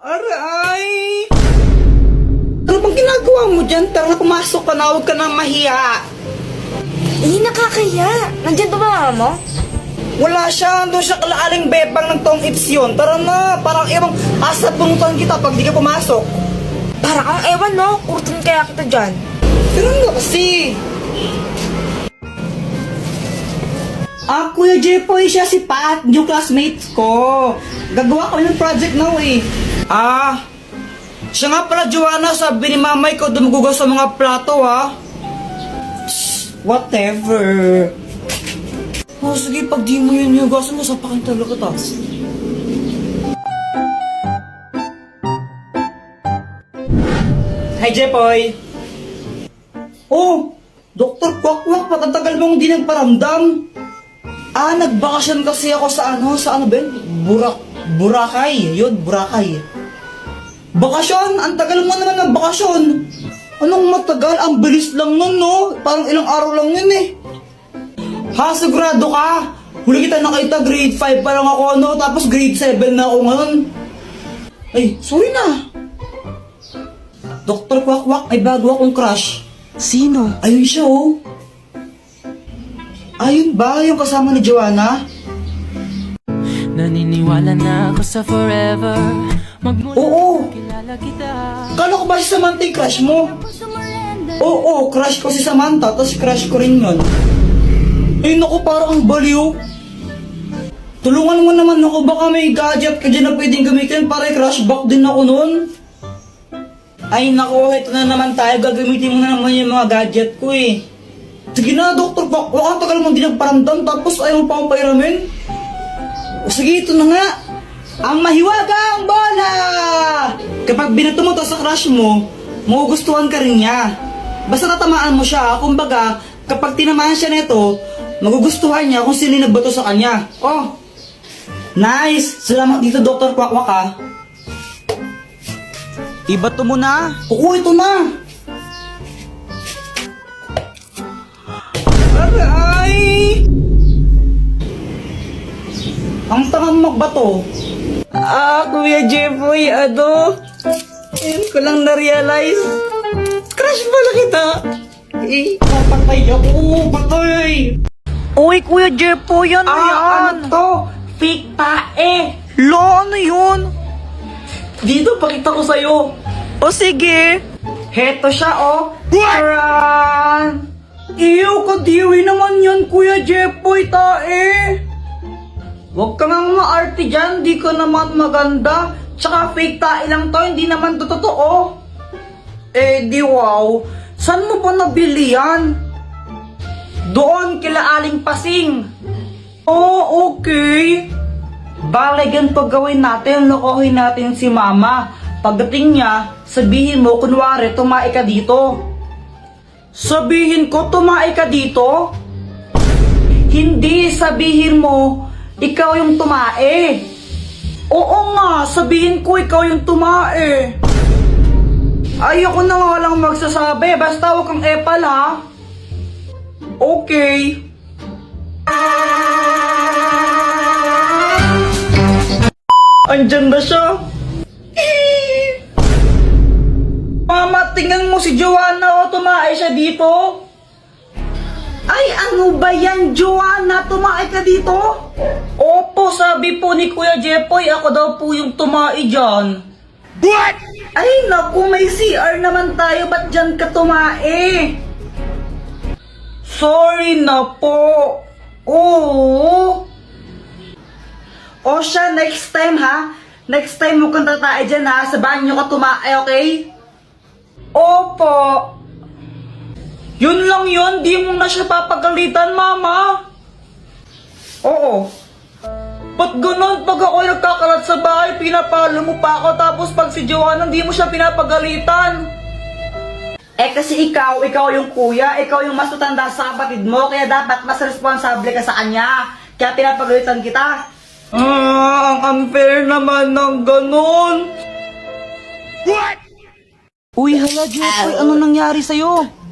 Aray! Ano bang ginagawa mo dyan? Tara na, pumasok ka na, huwag ka na mahiya. Hindi nakakaya. Nandyan ba mama mo? Wala siya, doon siya kalaaling bebang ng tong ips yun. Tara na, parang ibang asabunutan kita pag di ka pumasok. Parang ang ewan no, kurtin kaya kita dyan. Pero nga kasi. Kuya Jepoy, siya si Pat, new classmates ko. Gagawa kami ng project now eh. Siya nga pala, Joanna, sabi ni mamay ko dumugugas sa mga plato ha. Whatever. Sige, pag di mo yun hugasan mo, sapakin talaga ta. Hi, Jepoy. Dr. Kwakwak, patatagal mong di nagparamdam. Nagbakasyon kasi ako sa ano ba yun? Boracay. Yun, Boracay. Bakasyon? Ang tagal mo naman ng bakasyon. Anong matagal? Ang bilis lang nun, no? Parang ilang araw lang yun eh. Sigurado ka? Huli kita nakita, grade 5 pa lang ako, no? Tapos grade 7 na ako ngayon. Ay, sorry na. Dr. Kwakwak, ay bago akong crush. Sino? Ayun siya, oh. Ayun ba? Yung kasama ni Joanna? Naniniwala na ako sa forever. Oo. Kilala kita. Kala ko ba si Samantha yung crush mo? Oo, crush ko si Samantha, tapos crush ko rin yun. Ay naku, parang ang baliw. Tulungan mo naman ako, baka may gadget ka dyan na pwedeng gamitin para i-crush back din ako nun. Ay naku, ito na naman tayo, gagamitin mo na naman yung mga gadget ko eh. Sige na, Dr. Kwakwak, ang tagal mong di nagparamdam, tapos ayaw mo pa akong pairamin. Sige, ito na nga. Ang mahiwagang bola! Kapag binato mo to sa crush mo, magugustuhan ka rin niya. Basta tatamaan mo siya, kumbaga, kapag tinamaan siya nito, magugustuhan niya kung sino nagbato sa kanya. Oh, nice! Salamat dito, Dr. Kwakwak ha. Ibato mo na? Oo, ito na! Aray! Ang tangang magbato. Kuya Jepoy, ngayon ko lang na-realize. Crush pala kita. Papatay ako, patay. Uy, Kuya Jepoy, yan Ano to? Fake tae. ano yun? Dito, pakita ko sa'yo. O sige. Heto siya, oh. Taran! Iyo, kadiwi naman yun, Kuya Jepoy, tae. Huwag ka nga maarte dyan, di ka naman maganda. Tsaka fake tae lang to, hindi naman to totoo. Di wow. Saan mo ba nabili yan? Doon, kila Aling Pasing. Oh, okay. Bale, ganito gawin natin, lokohin natin si Mama. Pagdating niya, sabihin mo, kunwari, tumae ka dito. Sabihin ko, tumae ka dito? Hindi, sabihin mo, ikaw yung tumae. Oo nga, sabihin ko, ikaw yung tumae. Ayoko na nga lang magsasabi, basta huwag kang epal ha. Okay. Andyan na siya. Mama, tingnan mo si Joanna, tumae siya dito. Ay, ano ba yan, Joanna? Tumae ka dito? Opo, sabi po ni Kuya Jepoy, ako daw po yung tumae dyan. What? Ay, naku, may CR naman tayo, ba't dyan ka tumae? Sorry na po. Oo. O siya, next time ha. Next time mo kang tatae dyan ha. Sa banyo ka tumae, okay? Opo. Yun lang yun, di mo na siya papagalitan, Mama. Oo. Ba't ganun? Pag ako nagkakalat sa bahay, pinapalo mo pa ako, tapos pag si Joanna, di mo siya pinapagalitan. Kasi ikaw yung kuya, ikaw yung mas tutanda sa kapatid mo, kaya dapat mas responsable ka sa kanya. Kaya pinapagalitan kita. Ang unfair naman ng ganun. What? Uy, hala Jepoy, ano nangyari sa'yo?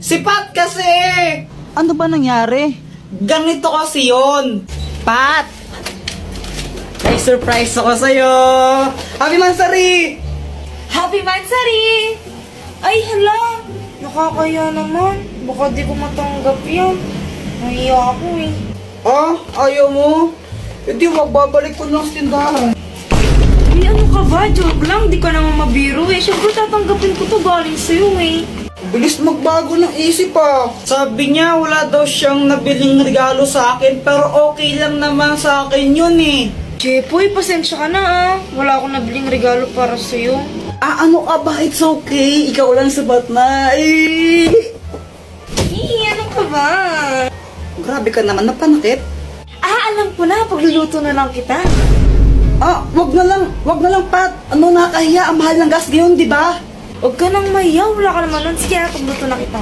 Si Pat kasi! Ano ba nangyari? Ganito kasi yun. Pat! May surprise ako sa'yo! Happy Mansari! Happy Mansari! Ay, hala! Nakakaya naman. Baka di ko matanggap yan. Nahiya ako eh. Ah, ayaw mo? Hindi, magbabalik ko lang sa tindahan. Ay, ano ka ba? Joke lang. Di ka naman mabiro eh. Siyempre tatanggapin ko to galing sa'yo eh. Bilis magbago ng isip ah. Sabi niya wala daw siyang nabiling regalo sa akin pero okay lang naman sa akin yun eh. Jepoy, pasensya ka na ah. Wala akong nabiling regalo para sa'yo. Ah, ano ka ba? It's okay. Ikaw lang sabat na. Eh. Ano ka ba? Grabe ka naman, napanakit. Ah, alam ko na. Pagluluto na lang kita. Ah, wag na lang, Pat. Ano, nakahiya. Ang mahal ng gas ngayon, di ba? Huwag ka nang mahiya. Wala ka naman nun. Sige, pagluto na kita.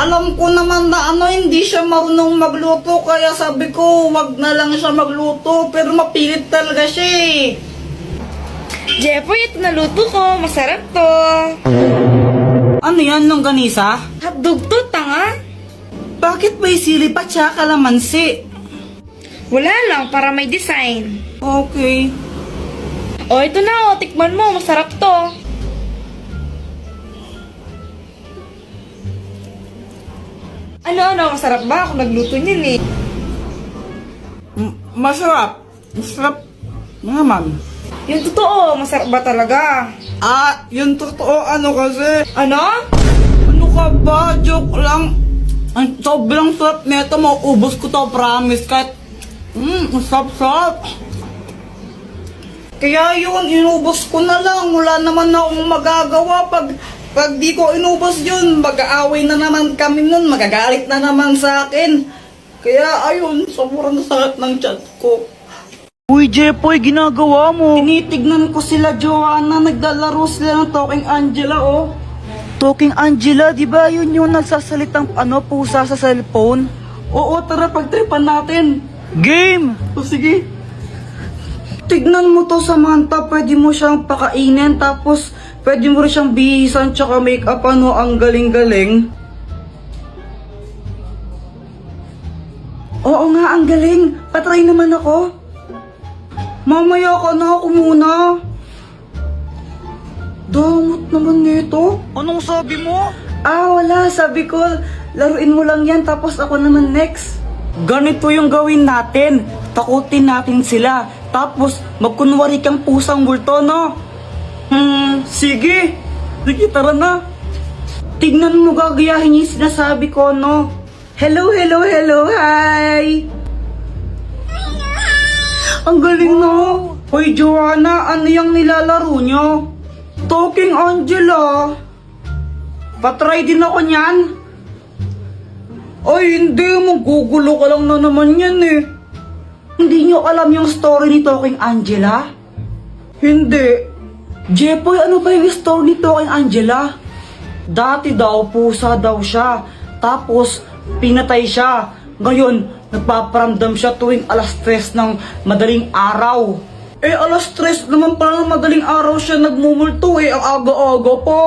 Alam ko naman na hindi siya marunong magluto, kaya sabi ko, wag na lang siya magluto. Pero mapilit talaga siya eh. Jepoy, ito na luto ko. Masarap to. Ano yan, longganisa? Hotdog to, tanga. Bakit may sili pa tsaka kalamansi? Wala lang, para may design. Okay. O, ito na, tikman mo. Masarap to. Ano, masarap ba? Ako nagluto niyan eh. Masarap. Masarap naman. Yung totoo, masarap ba talaga? Ah, yung totoo ano kasi. Ano? Ano ka ba? Joke lang. Ang sobrang sarap nito. Mauubos ko to, promise. Kahit, sarap-sarap. Kaya yun, inubos ko na lang. Wala naman akong magagawa. Pag di ko inubos yun, mag-aaway na naman kami nun. Magagalit na naman sa akin. Kaya ayun, sobrang sakit ng chat ko. Uy, Jepoy, ginagawa mo. Tinitignan ko sila, Joanna. Naglalaro sila ng Talking Angela, oh. Talking Angela, di ba yun yung nagsasalitang pusa sa cellphone? Oo, tara, pagtripan natin. Game! O sige. Tignan mo to, Samantha. Pwede mo siyang pakainin, tapos pwede mo rin siyang bihisan, tsaka make-up, ang galing-galing. Oo nga, ang galing. Patry naman ako. Mamaya ka na, ako muna. Damot naman nito. Anong sabi mo? Ah, wala. Sabi ko, laruin mo lang yan, tapos ako naman next. Ganito yung gawin natin. Takutin natin sila. Tapos, magkunwari kang pusang multo, no? Sige. Sige, tara na. Tignan mo, gagayahin yung sinasabi ko, no? Hello, hi! Ang galing, no? Hoy, Joanna, ano yung nilalaro nyo? Talking Angela. Patry din ako niyan. Ay, hindi. Magugulo ka lang na naman yan eh. Hindi nyo alam yung story ni Talking Angela? Hindi. Jepoy, ano ba yung story ni Talking Angela? Dati daw, pusa daw siya. Tapos, pinatay siya. Ngayon, nagpaparamdam siya tuwing alas 3 ng madaling araw. Eh, alas 3 naman pala ng madaling araw siya nagmumulto eh. Ang aga-aga po.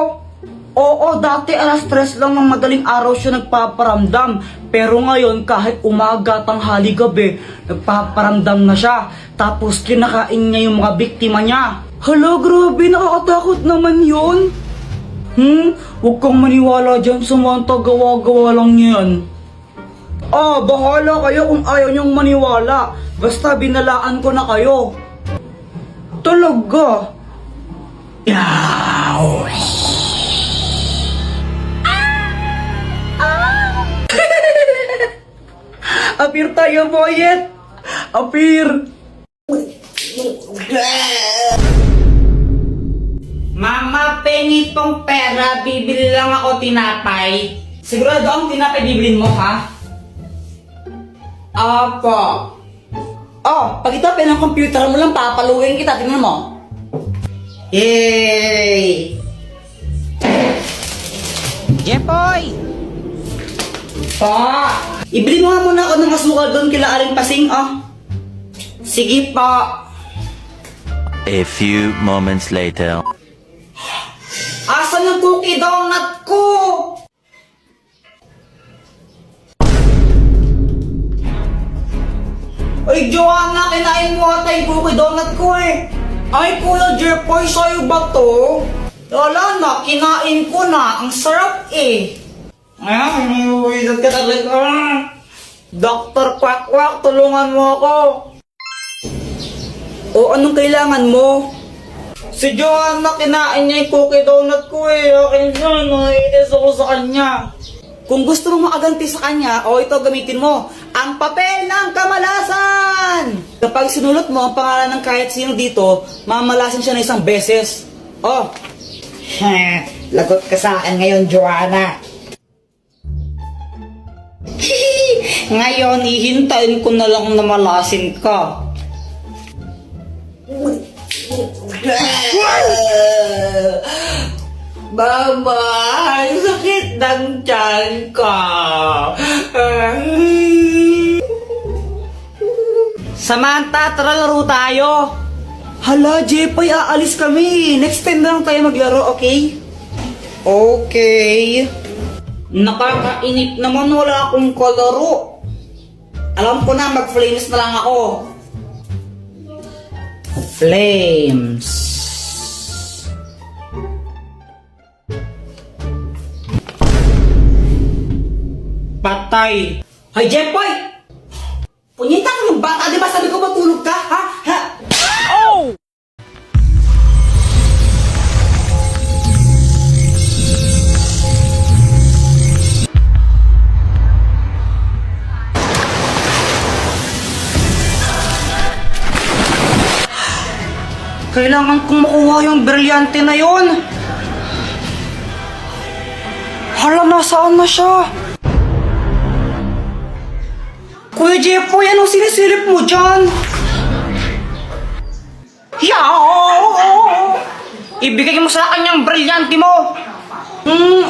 Oo, dati alas 3 lang ng madaling araw siya nagpaparamdam. Pero ngayon, kahit umaga, tanghali, gabi, nagpaparamdam na siya. Tapos, kinakain niya yung mga biktima niya. Hala, grabe, nakakatakot naman yun. Huwag kang maniwala dyan, Samantha, gawa-gawa lang yan. Ah, bahala kayo kung ayaw niyong maniwala. Basta binalaan ko na kayo. Talaga? Yaw! Apir tayo, boyet! Apir! Mama, pengi tong pera. Bibili lang ako tinapay. Sigurado ang tinapay bibilin mo, ha? Apa. Oh, pag itapin ng computer mo lang, papaluin kita. Tingnan mo. Yay! Jepoy! Pa! Ibili mo nga muna ako ng asukal doon kila Aling Pasing, oh. Sige pa. A few moments later. Asan yung cookie donut ko? Ay, Joanna, kinain mo ata yung cookie donut ko eh. Ay, Kuya Jepoy, sa'yo ba to? Wala na, kinain ko na. Ang sarap eh. Ay, uwidat ka talaga. Dr. Quack Quack, tulungan mo ako. O, anong kailangan mo? Si Joanna, kinain niya yung cookie donut ko eh. Akin yun, naiinis ako sa kanya. Kung gusto mong makaganti sa kanya, o ito gamitin mo, ang papel ng kamalasan! Kapag sinulot mo ang pangalan ng kahit sino dito, mamalasin siya na isang beses. Oh, lagot ka sa akin ngayon, Joanna. Ngayon, ihintayin ko na lang na malasin ka. Mama, ang sakit ng tiyan ko. Samantha, tara laro tayo. Hala, Jepoy, aalis kami. Next time na lang tayo maglaro, okay? Okay. Nakakainip naman, wala akong kalaro. Alam ko na, mag-flames na lang ako. Flames. Patay. Hoy, Jepoy! Punyita ka ng bata, di ba sabi ko matulog ka, ha? Ha? Oh! Kailangan kong makuha yung brilyante na yon. Hala, nasaan na siya? Kuya Jepoy, anong sinisilip mo dyan? Yaw! Ibigay mo sa akin yung brilyante mo.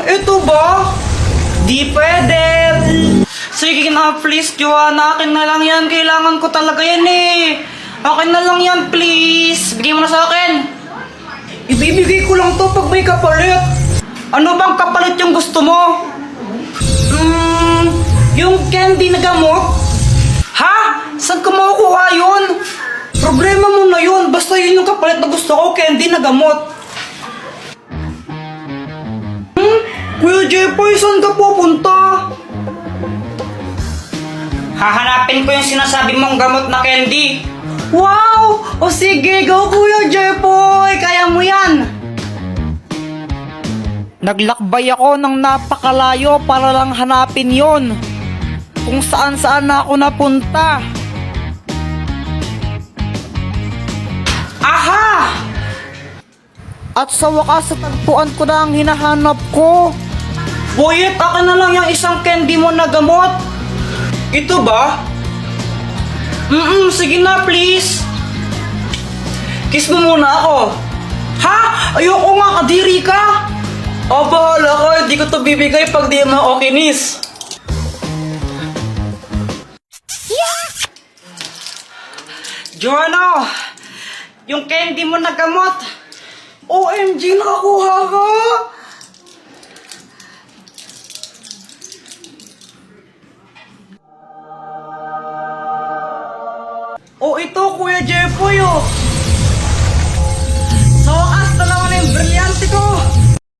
Ito ba? Di pwede. Sige na, please, Joanna. Akin na lang yan. Kailangan ko talaga yan eh. Akin na lang yan, please. Bigay mo na sa akin. Ibibigay ko lang to pag may kapalit. Ano bang kapalit yung gusto mo? Yung candy na gamot? Ha? Saan ka makukuha yun? Problema mo na yun. Basta yun yung kapalit na gusto ko, candy na gamot. Kuya Jepoy, saan ka pupunta? Hahanapin ko yung sinasabi mong gamot na candy. Wow! O sige, go Kuya Jepoy! Kaya mo yan! Naglakbay ako ng napakalayo para lang hanapin yon. Kung saan-saan na ako napunta. Aha! At sa wakas, tagpuan ko na ang hinahanap ko. Boyet, akin na lang yung isang candy mo na gamot. Ito ba? Sige na, please. Kiss mo muna ako. Ha? Ayoko nga, kadiri ka. O, bahala ka. Hindi ko to bibigay pag di mo ako kinis. Joanna, yung candy mo na gamot. OMG, nakakuha ka. Oh, ito, Kuya Jepoy, oh. Sa wakas, dalawa na yung brilyante ko.